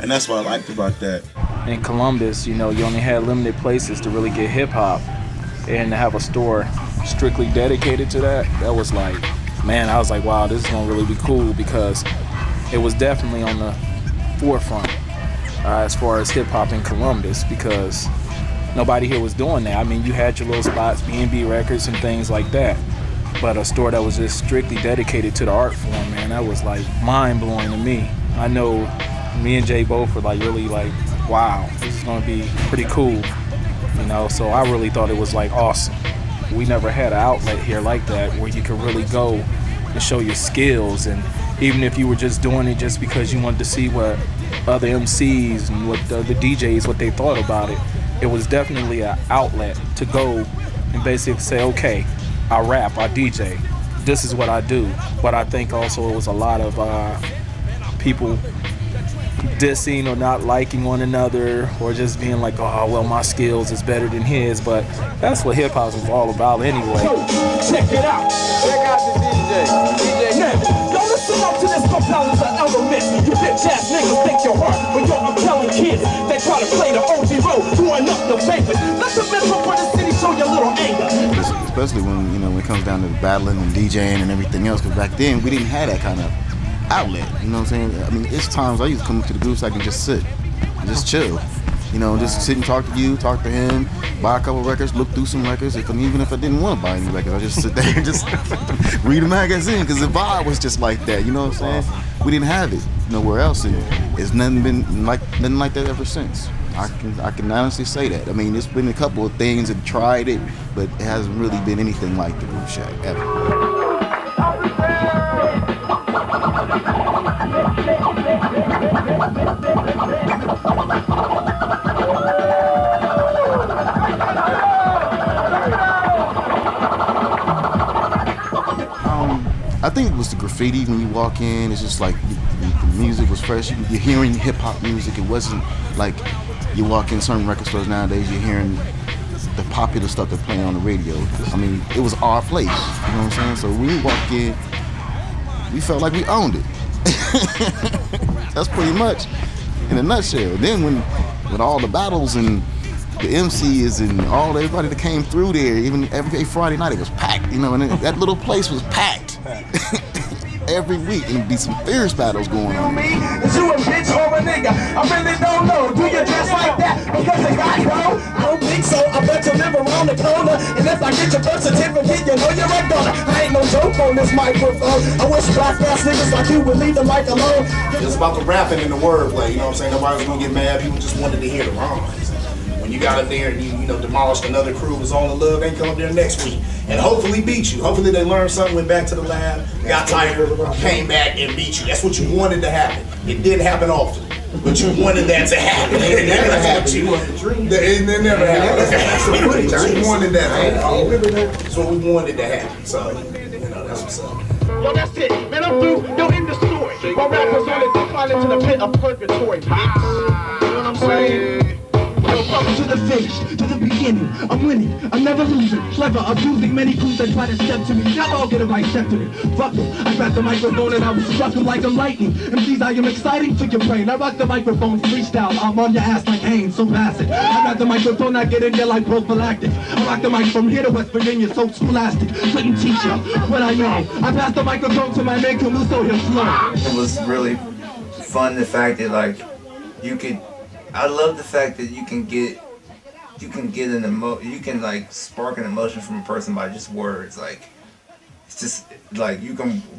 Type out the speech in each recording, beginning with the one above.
And that's what I liked about that. In Columbus, you only had limited places to really get hip hop, and to have a store strictly dedicated to that was like, man, I was like, wow, this is gonna really be cool, because it was definitely on the forefront as far as hip hop in Columbus, because nobody here was doing that. I mean, you had your little spots, B&B Records and things like that, but a store that was just strictly dedicated to the art form, man, that was like mind-blowing to me. I know me and Jay both were like really like, wow, this is gonna be pretty cool, so I really thought it was like awesome. We never had an outlet here like that where you could really go and show your skills, and even if you were just doing it just because you wanted to see what other MCs and what the DJs, what they thought about it, it was definitely an outlet to go and basically say, okay, I rap, I DJ, this is what I do. But I think also it was a lot of people dissing or not liking one another, or just being like, oh, well, my skills is better than his. But that's what hip hop was all about anyway. Check it out. Check out the DJ. Now, don't listen up to this compound as an element. You bitch ass niggas think you're hard, but I'm telling kids they try to play the OG road, doing up the papers. Let the metro for the city show your little anger. Especially when it comes down to battling and DJing and everything else, because back then we didn't have that kind of outlet, you know what I'm saying? I mean, it's times I used to come up to the group so I can just sit and just chill, just sit and talk to you, talk to him, buy a couple records, look through some records. Even if I didn't want to buy any records, I just sit there and just read a magazine, because the vibe was just like that, you know what I'm saying? We didn't have it nowhere else, and it's nothing like that ever since. I can honestly say that. I mean, there's been a couple of things that tried it, but it hasn't really been anything like the Groove Shack ever. I think it was the graffiti when you walk in. It's just like the music was fresh. You're hearing hip hop music. It wasn't like you walk in certain record stores nowadays, you're hearing the popular stuff they're playing on the radio. I mean, it was our place, you know what I'm saying? So when we walked in, we felt like we owned it. That's pretty much in a nutshell. Then when all the battles and the MCs and everybody that came through there, even every Friday night, it was packed, and that little place was packed. Every week, and there'd be some fierce battles going on. Is you a bitch or a nigga? I really don't know. Do you dress like that because they got dough? I don't think so. I bet you live around the corner, and if I get your birth certificate, you know you're a gunner. I ain't no joke on this microphone. I wish black ass niggas like you would leave the mic alone. It's about the rapping and the wordplay. You know what I'm saying? Nobody was gonna get mad. People just wanted to hear the rhymes. When you got up there and you demolished another crew, was on the love, they come up there next week and hopefully beat you. Hopefully they learned something, went back to the lab, got tighter, came back and beat you. That's what you wanted to happen. It didn't happen often, but you wanted that to happen. It never happened. It never happened. That's the footage. You wanted that. That's what we wanted to happen. So, that's what's up. Yo, that's it. Man, I'm through. Yo, in the story. My rappers on the decline into the pit of purgatory. You know what I'm saying? Welcome to the finish, to the beginning. I'm winning, I'm never losing. Clever, abusing many crews that try to step to me. Never all get a right step to me. Fuck them. I grab the microphone and I will struck them like I'm lightning. MCs, I am exciting to your brain. I rock the microphone freestyle. I'm on your ass like Haynes, so massive. I grab the microphone, I get in there like prophylactic. I rock the mic from here to West Virginia, so scholastic. Couldn't teach you what I know. I pass the microphone to my man Camuso, he'll flow. It was really fun, the fact that I love the fact that you can spark an emotion from a person by just words. Like, it's just like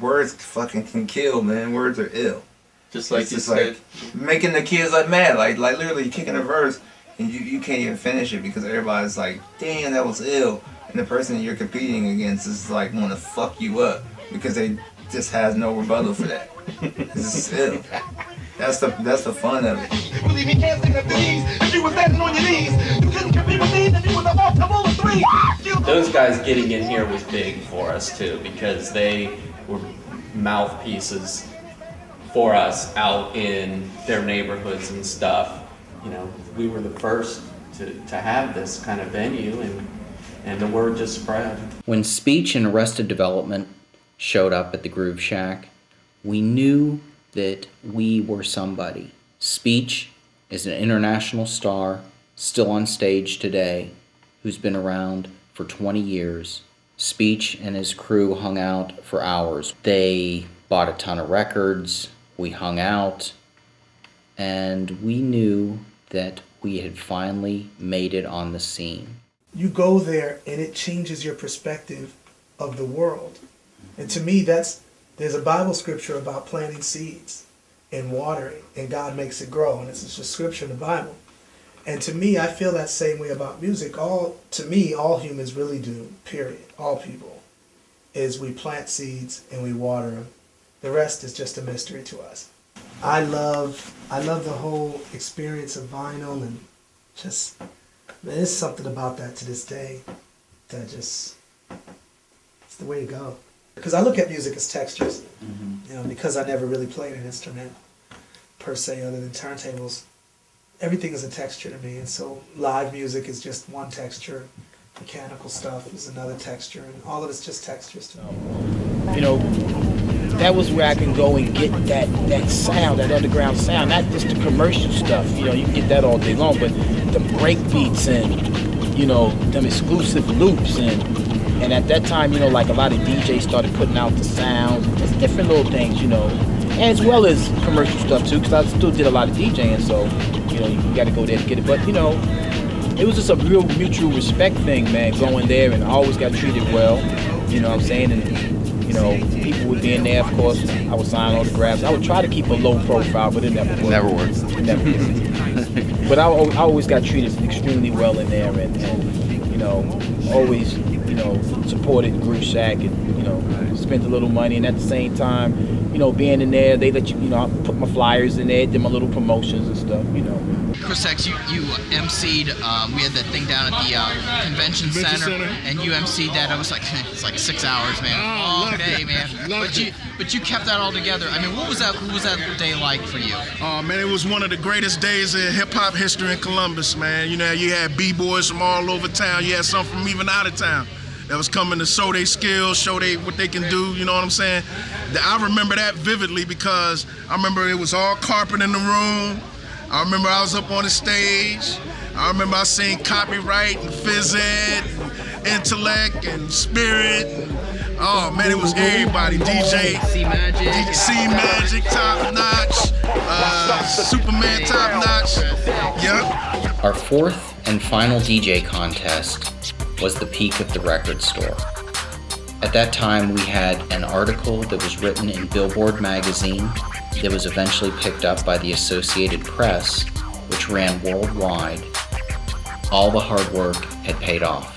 words fucking can kill, man. Words are ill. Just like it's you just said. like making the kids mad. Like literally kicking a verse and you can't even finish it because everybody's like, damn, that was ill. And the person you're competing against is like want to fuck you up because they just has no rebuttal for that. This is ill. That's the fun of it. Believe me, can't sing up the knees. If you were standing on your knees, you couldn't compete with these if you were the multiple of three. Those guys getting in here was big for us too, because they were mouthpieces for us out in their neighborhoods and stuff. We were the first to have this kind of venue, and the word just spread. When Speech and Arrested Development showed up at the Groove Shack, we knew that we were somebody. Speech is an international star, still on stage today, who's been around for 20 years. Speech and his crew hung out for hours. They bought a ton of records, we hung out, and we knew that we had finally made it on the scene. You go there and it changes your perspective of the world. And to me, there's a Bible scripture about planting seeds and watering, and God makes it grow. And it's just a scripture in the Bible. And to me, I feel that same way about music. All humans really do, period. All people, is we plant seeds and we water them. The rest is just a mystery to us. I love the whole experience of vinyl, and just, there's something about that to this day that just, it's the way to go. Because I look at music as textures, because I never really played an instrument per se other than turntables. Everything is a texture to me, and so live music is just one texture, mechanical stuff is another texture, and all of it's just textures to me. That was where I can go and get that sound, that underground sound, not just the commercial stuff. You can get that all day long, but the break beats and, them exclusive loops and at that time, like a lot of DJs started putting out the sounds, just different little things, as well as commercial stuff too, because I still did a lot of DJing, so, you got to go there to get it. But, it was just a real mutual respect thing, man, going there, and I always got treated well, you know what I'm saying? And, people would be in there, of course. I would sign autographs. I would try to keep a low profile, but it never worked. Never works. It never worked. But I always got treated extremely well in there, and always, supported Groove Shack, and, spent a little money. And at the same time, being in there, they let you, I put my flyers in there, did my little promotions and stuff, Chris X, you MC'd, we had that thing down at the convention center, and you MC'd that. I was like, it's like 6 hours, man. All day, man. But you kept that all together. I mean, what was that day like for you? Oh man, it was one of the greatest days in hip hop history in Columbus, man. You had b-boys from all over town. You had some from even out of town that was coming to show their skills, show what they can do, you know what I'm saying? I remember that vividly because I remember it was all carpet in the room. I remember I was up on the stage. I remember I seen Copyright and Phys Ed, and Intellect and Spirit. Oh man, it was everybody. DJ C-Magic, top notch. Superman, top notch. Yep. Our fourth and final DJ contest was the peak of the record store. At that time, we had an article that was written in Billboard magazine that was eventually picked up by the Associated Press, which ran worldwide. All the hard work had paid off.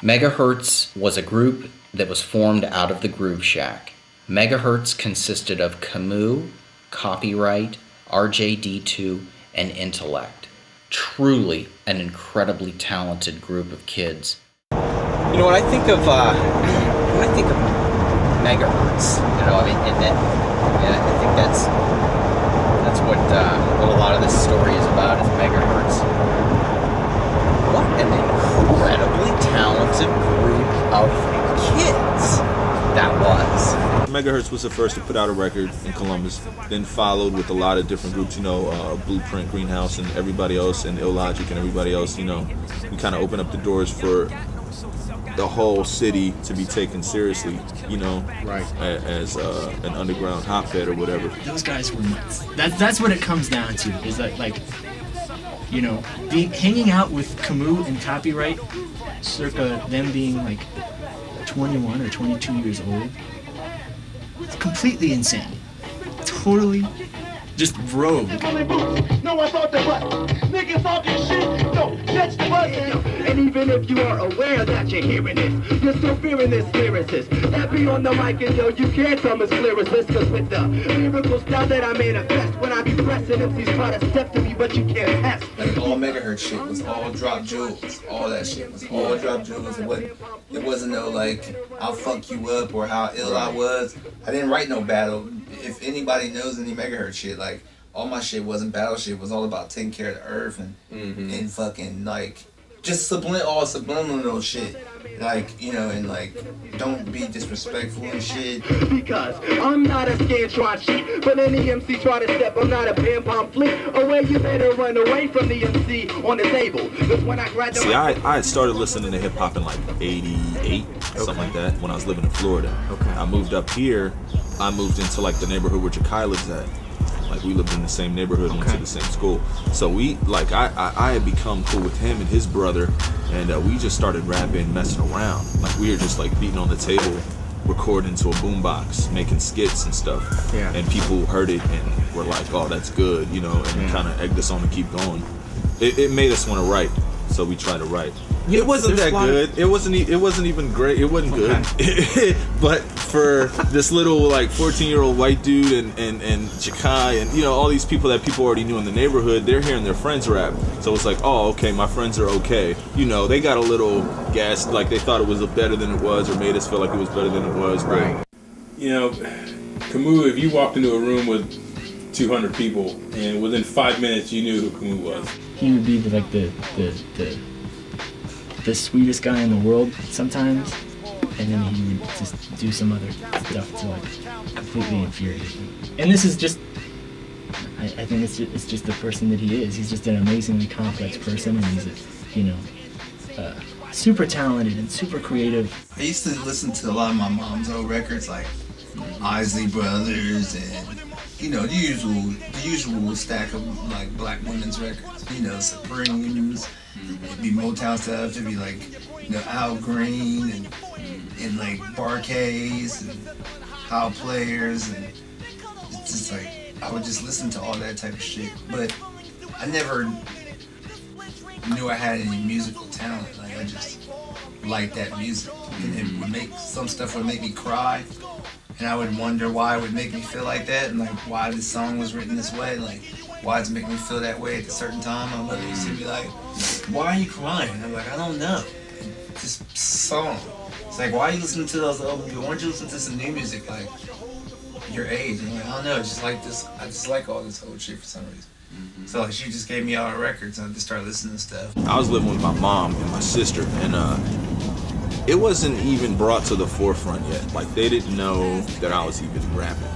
Megahertz was a group that was formed out of the Groove Shack. Megahertz consisted of Camus, Copyright, RJD2, and Intellect. Truly an incredibly talented group of kids. When I think of Megahertz, I think that's what a lot of this story is about, is Megahertz. What an incredibly talented group of kids that was. Megahertz was the first to put out a record in Columbus, then followed with a lot of different groups, Blueprint, Greenhouse, and everybody else, and Illogic and everybody else, We kind of opened up the doors for the whole city to be taken seriously, right, as an underground hotbed or whatever. Those guys were nuts. That's what it comes down to, is hanging out with Camus and Copyright, circa them being like 21 or 22 years old. It's completely insane. Totally just rogue. No, I thought that niggas talking shit. No, catch the button. And even if you are aware that you're hearing this, you're still fearing this lyricist. That be on the mic and you can't come as lyricist. Cause with the lyrical style that I manifest, when I be pressing MCs try to step to me, but you can't test. Like all Megahertz shit was all drop jewels. All that shit was all drop jewels. It wasn't no like, I'll fuck you up or how ill I was. I didn't write no battle. If anybody knows any Megahertz shit, like all my shit wasn't battle shit. It was all about taking care of the earth and fucking like just subliminal shit. Like, you know, and like, don't be disrespectful and shit. Because I'm not a scantron sheep, but any MC try to step, I'm not a band pamphlet. Away, you better run away from the MC on the table. Because when I graduated... See, I had started listening to hip hop in like 88, something like that, when I was living in Florida. Okay. I moved up here, I moved into like the neighborhood where Jakai lives at. Like we lived in the same neighborhood, went to the same school. So we, like, I had become cool with him and his brother, and we just started rapping, messing around. Like we were just like beating on the table, recording to a boombox, making skits and stuff. Yeah. And people heard it and were like, "Oh, that's good," you know, and kind of egged us on to keep going. It made us want to write, so we tried to write. It wasn't that good. It wasn't even great. It wasn't good. But for this little like 14-year-old white dude and Jakai and, you know, all these people that people already knew in the neighborhood, they're hearing their friends rap. So it's like, oh, okay, my friends are okay. You know, they got a little gassed, like they thought it was better than it was, or made us feel like it was better than it was. Right. You know, Camus, if you walked into a room with 200 people and within 5 minutes you knew who Camus was. He would be like the sweetest guy in the world sometimes, and then he would just do some other stuff to like completely infuriate me. And this is just, I think it's just the person that he is. He's just an amazingly complex person, and he's super talented and super creative. I used to listen to a lot of my mom's old records, like Isley Brothers and, you know, the usual stack of like black women's records. You know, Supremes. It'd be Motown stuff. It'd be like, you know, Al Green and like Bar-Kays and How Players, and it's just like I would just listen to all that type of shit. But I never knew I had any musical talent. Like I just liked that music, and it would make some stuff would make me cry. And I would wonder why it would make me feel like that, and like why this song was written this way, like why does it make me feel that way at a certain time. My mother used to be like, "Why are you crying?" I'm like, "I don't know. This song." It's like, why are you listening to those old music? Why don't you listen to some new music like your age? And I'm like, I don't know, just like this. I just like all this old shit for some reason. So like she just gave me all her records, and I just started listening to stuff. I was living with my mom and my sister, and it wasn't even brought to the forefront yet. Like they didn't know that I was even rapping.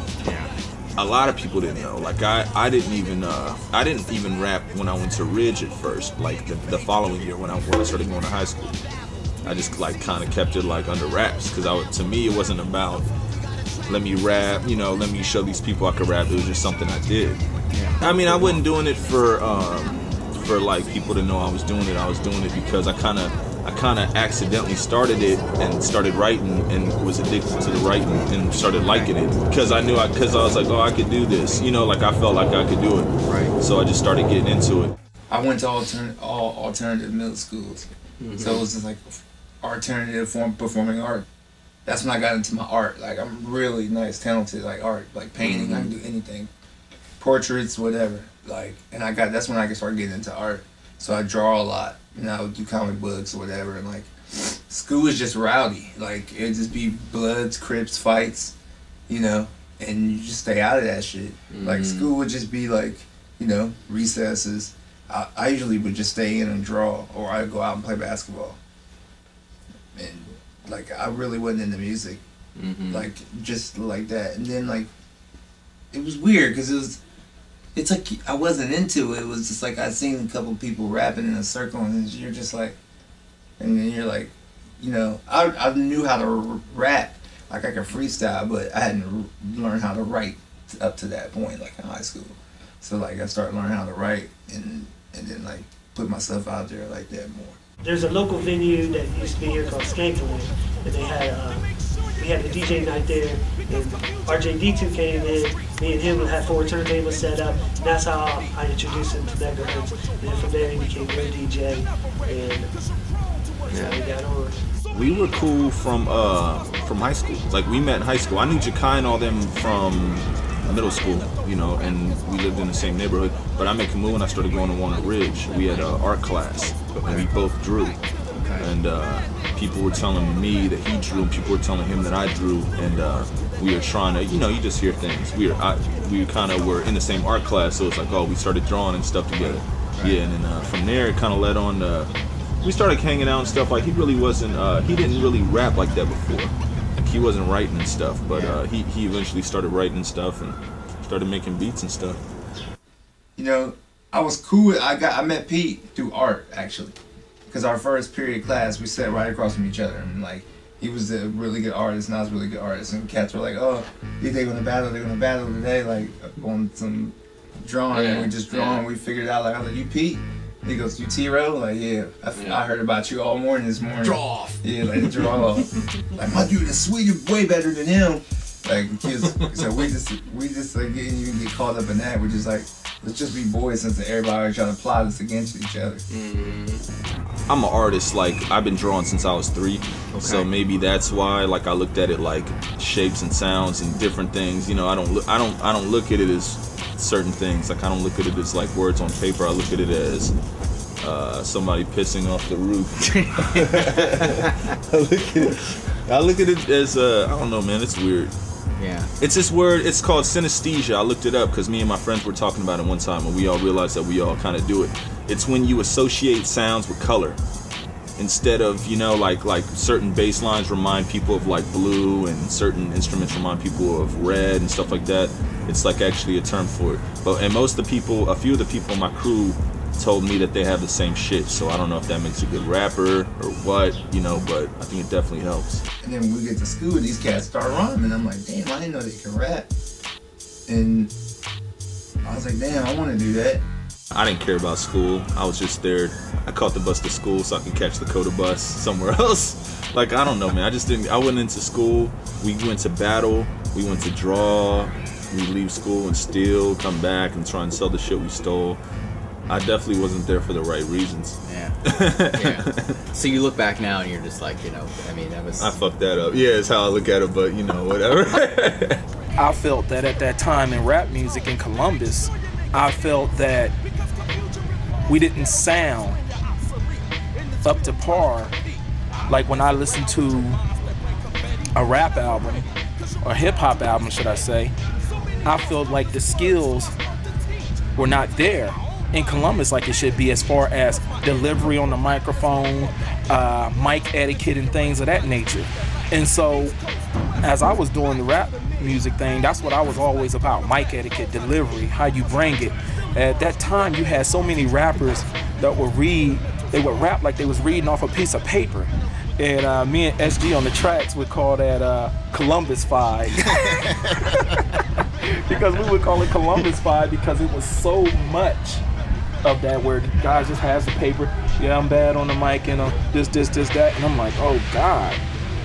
A lot of people didn't know. Like I didn't even rap when I went to Ridge at first. Like the following year when I started going to high school, I just like kind of kept it like under wraps, because to me it wasn't about let me rap, you know, let me show these people I could rap. It was just something I did. I mean, I wasn't doing it for like people to know I was doing it. I was doing it because I kind of accidentally started it and started writing and was addicted to the writing and started liking it because I was like, oh, I could do this, you know, like I felt like I could do it. Right. So I just started getting into it. I went to all alternative middle schools, so it was just like alternative performing art. That's when I got into my art. Like I'm really nice, talented, like art, like painting. I can do anything, portraits, whatever. Like, and that's when I started getting into art. So I draw a lot, and I would do comic books or whatever. And like, school was just rowdy. Like it'd just be Bloods, Crips, fights, you know, and you just stay out of that shit. Like school would just be like, you know, recesses. I usually would just stay in and draw, or I'd go out and play basketball. And like I really wasn't into music, like just like that. And then like, it was weird because it's like I wasn't into it. It was just like I'd seen a couple people rapping in a circle, and you're just like, and then you're like, you know, I knew how to rap, like I could freestyle, but I hadn't learned how to write up to that point, like in high school. So like I started learning how to write, and then like put myself out there like that more. There's a local venue that used to be here called Skankaland, and they had we had the DJ night there, and RJD2 came in. Me and him would have 4 turntables set up, and that's how I introduced him to Megahertz. And then from there he became their DJ, and that's how we got on. We were cool from high school. Like we met in high school. I knew Jakai and all them from middle school, you know, and we lived in the same neighborhood. But I met Camus when I started going to Walnut Ridge. We had an art class, and we both drew. And people were telling me that he drew, and people were telling him that I drew. And we were trying to, you know, you just hear things. We kind of were in the same art class, so it's like, oh, we started drawing and stuff together. Yeah, and then from there it kind of led on to we started hanging out and stuff. Like he really wasn't. He didn't really rap like that before. Like he wasn't writing and stuff. But he eventually started writing and stuff and started making beats and stuff. You know, I was cool. I met Pete through art actually, because our first period class we sat right across from each other, and like he was a really good artist and I was a really good artist, and cats were like, oh, they're gonna battle today, like on some drawing, and we just draw and we figured it out. Like I was like, you Pete? He goes, you T-Ro? Like, yeah. I heard about you all morning this morning. Draw off. Yeah, like draw off. Like my dude is sweet, you're way better than him. Like kids, so we just like getting you get caught up in that. We're just like, let's just be boys since everybody always trying to plot us against each other. I'm an artist. Like I've been drawing since I was 3, so maybe that's why. Like I looked at it like shapes and sounds and different things. You know, I don't look at it as certain things. Like I don't look at it as like words on paper. I look at it as somebody pissing off the roof. I look at it as I don't know, man. It's weird. Yeah. It's this word. It's called synesthesia. I looked it up because me and my friends were talking about it one time, and we all realized that we all kind of do it. It's when you associate sounds with color, instead of, you know, like certain bass lines remind people of like blue, and certain instruments remind people of red and stuff like that. It's like actually a term for it. And a few of the people in my crew told me that they have the same shit. So I don't know if that makes you a good rapper or what, you know, but I think it definitely helps. And then when we get to school, these cats start rhyming. I'm like, damn, I didn't know they could rap. And I was like, damn, I want to do that. I didn't care about school. I was just there. I caught the bus to school so I could catch the Coda bus somewhere else. Like, I don't know, man. I went into school. We went to battle. We went to draw. We leave school and steal, come back and try and sell the shit we stole. I definitely wasn't there for the right reasons. Yeah. So you look back now and you're just like, you know, I mean, that was... I fucked that up. Yeah, it's how I look at it, but, you know, whatever. I felt that at that time in rap music in Columbus, I felt that we didn't sound up to par. Like when I listened to a rap album, or hip-hop album, should I say, I felt like the skills were not there in Columbus like it should be, as far as delivery on the microphone, mic etiquette and things of that nature. And so as I was doing the rap music thing, that's what I was always about: mic etiquette, delivery, how you bring it. At that time you had so many rappers that they would rap like they was reading off a piece of paper. And me and SG on the tracks would call that Columbus-fied. Because we would call it Columbus-fied because it was so much of that, where the guy just has the paper, yeah, I'm bad on the mic, and this, that, and I'm like, oh God,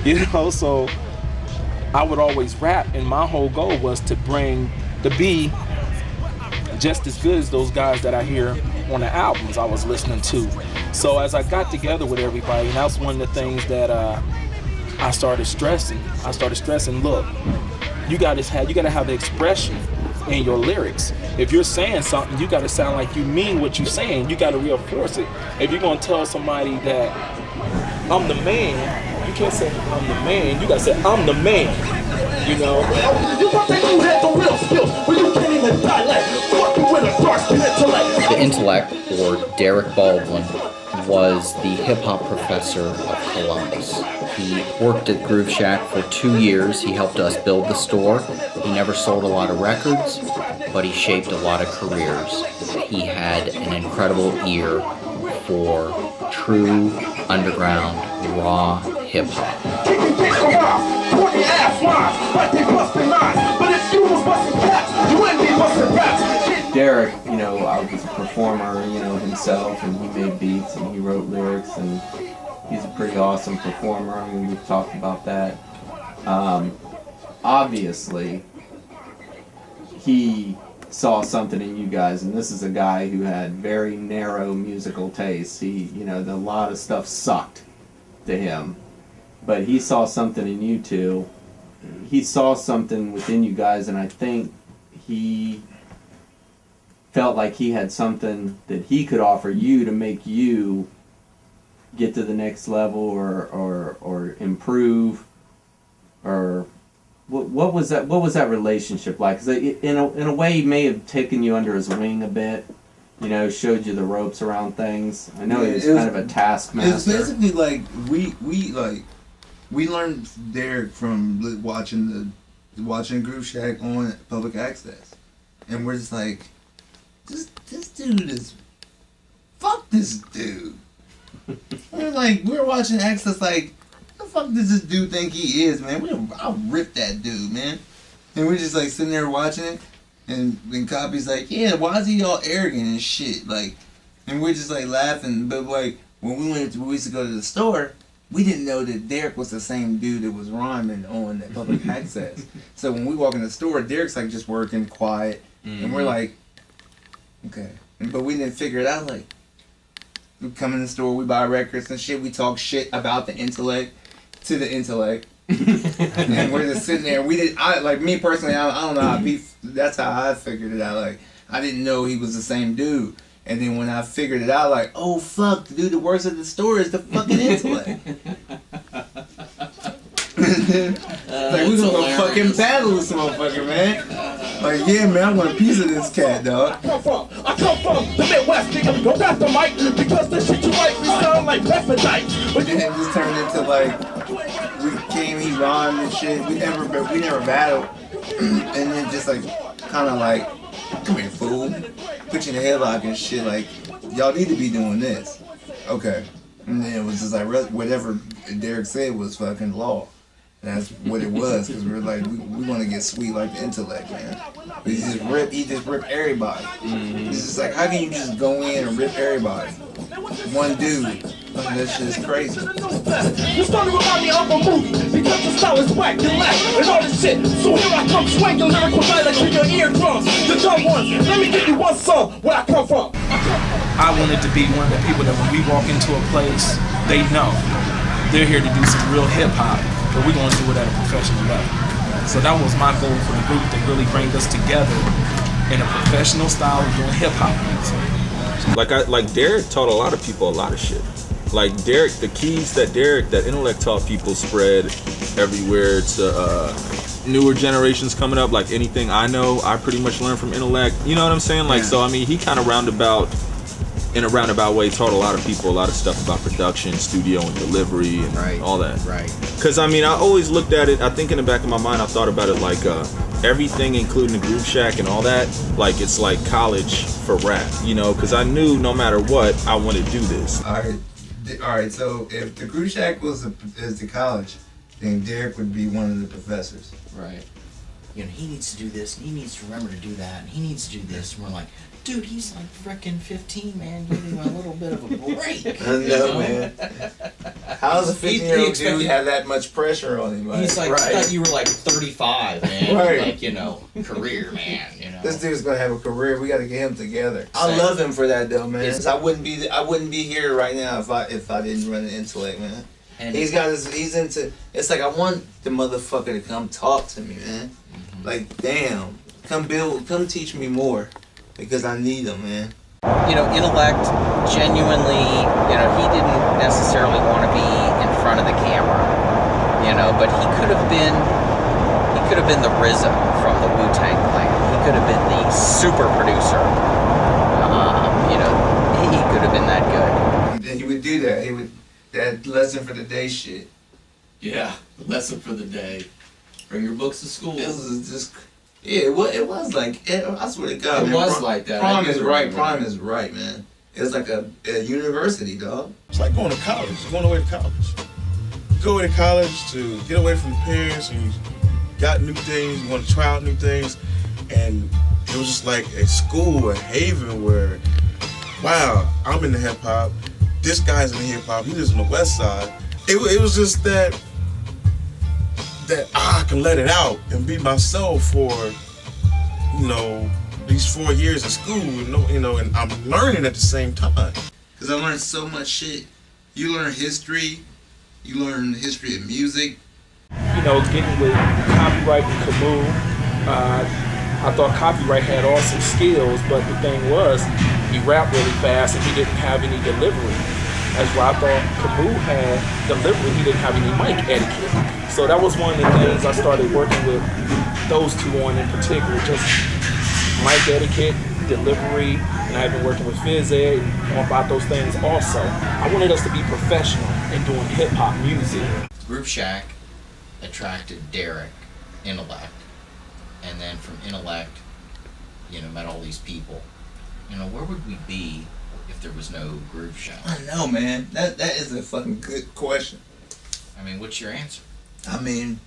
you know. So I would always rap, and my whole goal was to be just as good as those guys that I hear on the albums I was listening to. So as I got together with everybody, and that's one of the things that I started stressing. Look, you gotta have the expression in your lyrics. If you're saying something, you gotta sound like you mean what you're saying. You gotta reinforce it. If you're gonna tell somebody that I'm the man, you can't say I'm the man. You gotta say I'm the man. You know. The intellect, or Derek Baldwin, was the hip-hop professor of Columbus. He worked at Groove Shack for 2 years. He helped us build the store. He never sold a lot of records, but he shaped a lot of careers. He had an incredible ear for true underground raw hip-hop. Derek, you know, was a performer, you know, himself, and he made beats and he wrote lyrics, and he's a pretty awesome performer. I mean, we've talked about that. Obviously, he saw something in you guys, and this is a guy who had very narrow musical tastes. He, you know, a lot of stuff sucked to him, but he saw something in you two. He saw something within you guys, and I think he felt like he had something that he could offer you to make you get to the next level, or improve, or what was that relationship like? 'Cause in a way he may have taken you under his wing a bit, you know, showed you the ropes around things. I know he was kind of a taskmaster. It's basically like we learned Derek from watching Groove Shack on public access, and we're just like, this dude is, fuck this dude. we're watching access like, the fuck does this dude think he is, man? I'll rip that dude, man. And we're just like sitting there watching it, and Copy's like, yeah, why is he all arrogant and shit? Like, and we're just like laughing, but like when we used to go to the store, we didn't know that Derek was the same dude that was rhyming on that public access. So when we walk in the store, Derek's like just working quiet, and we're like, okay, but we didn't figure it out. Like, we come in the store, we buy records and shit, we talk shit about the intellect to the intellect. And we're just sitting there. Me personally, I don't know how that's how I figured it out. Like, I didn't know he was the same dude. And then when I figured it out, like, oh fuck, the dude that works at the store is the fucking intellect. Like, we gonna go fucking battle this motherfucker, man. Like, yeah, man, I want a piece of this cat, dog. I come from the Midwest, nigga. Go back the mic because the shit you write me sound like Bethadite. But then it just turned into like, he rhymed and shit. We never battled. And then just like, kind of like, come here, fool. Put you in a headlock and shit. Like, y'all need to be doing this. Okay. And then it was just like, whatever Derek said was fucking law. And that's what it was, because we were like, we want to get sweet like the intellect, man. But he just ripped everybody. It's just like, how can you just go in and rip everybody? One dude. Like, that shit is crazy. You started remind me of a movie because the style is whack and lack and all this shit. So here I come swinging lyrical dialect to your eardrums. The dumb ones. Let me give you one song where I come from. I wanted to be one of the people that when we walk into a place, they know they're here to do some real hip hop, but we're gonna do it at a professional level. So that was my goal for the group, to really bring us together in a professional style of doing hip hop music. Like Derek taught a lot of people a lot of shit. Like Derek, the keys that intellect taught people spread everywhere to newer generations coming up. Like anything I know, I pretty much learned from intellect. You know what I'm saying? Like, so I mean, he kind of in a roundabout way taught a lot of people a lot of stuff about production, studio, and delivery, and all that. Right. Because I mean, I always looked at it. I think in the back of my mind, I thought about it like everything, including the Groove Shack and all that. Like it's like college for rap, you know? Because I knew no matter what, I wanted to do this. All right. So if the Groove Shack is the college, then Derek would be one of the professors. Right. You know, he needs to do this, and he needs to remember to do that, and he needs to do this. And we're like, dude, he's like frickin' 15, man. Give him a little bit of a break. I know, man. How does a 15-year-old dude have that much pressure on him? He's like, I thought you were like 35, man. Right. Like, you know, career, man. You know. This dude's gonna have a career. We gotta get him together. I love him for that, though, man. I wouldn't be here right now if I didn't run the intellect, man. And he's into. It's like I want the motherfucker to come talk to me, man. Like, damn, come teach me more. Because I need them, man. You know, intellect, genuinely, you know, he didn't necessarily want to be in front of the camera, you know, but he could have been the RZA from the Wu-Tang Clan. He could have been the super producer. You know, he could have been that good. And he would do that. That lesson for the day shit. Yeah, lesson for the day. Bring your books to school. It was just... Yeah, it was like, I swear to God, it was like that. Prime is right, man. It was like a university, dog. It's like going to college, going away to college. You go away to college to get away from your parents, and you got new things, you want to try out new things, and it was just like a school, a haven where, wow, I'm into hip hop, this guy's into hip hop, he lives on the west side. It was just that I can let it out and be myself for, you know, these 4 years of school, you know, and I'm learning at the same time. Because I learned so much shit. You learn history, you learn the history of music. You know, getting with Copyright and Camus, I thought Copyright had awesome skills, but the thing was, he rapped really fast and he didn't have any delivery. That's why I thought Camus had delivery, he didn't have any mic etiquette. So that was one of the things I started working with those two on in particular, just mic etiquette, delivery, and I've been working with phys ed about those things also. I wanted us to be professional in doing hip hop music. Groove Shack attracted Derek, Intellect, and then from Intellect, met all these people. Where would we be if there was no Groove Shack? I don't know, man. That is a fucking good question. I mean, what's your answer? I mean,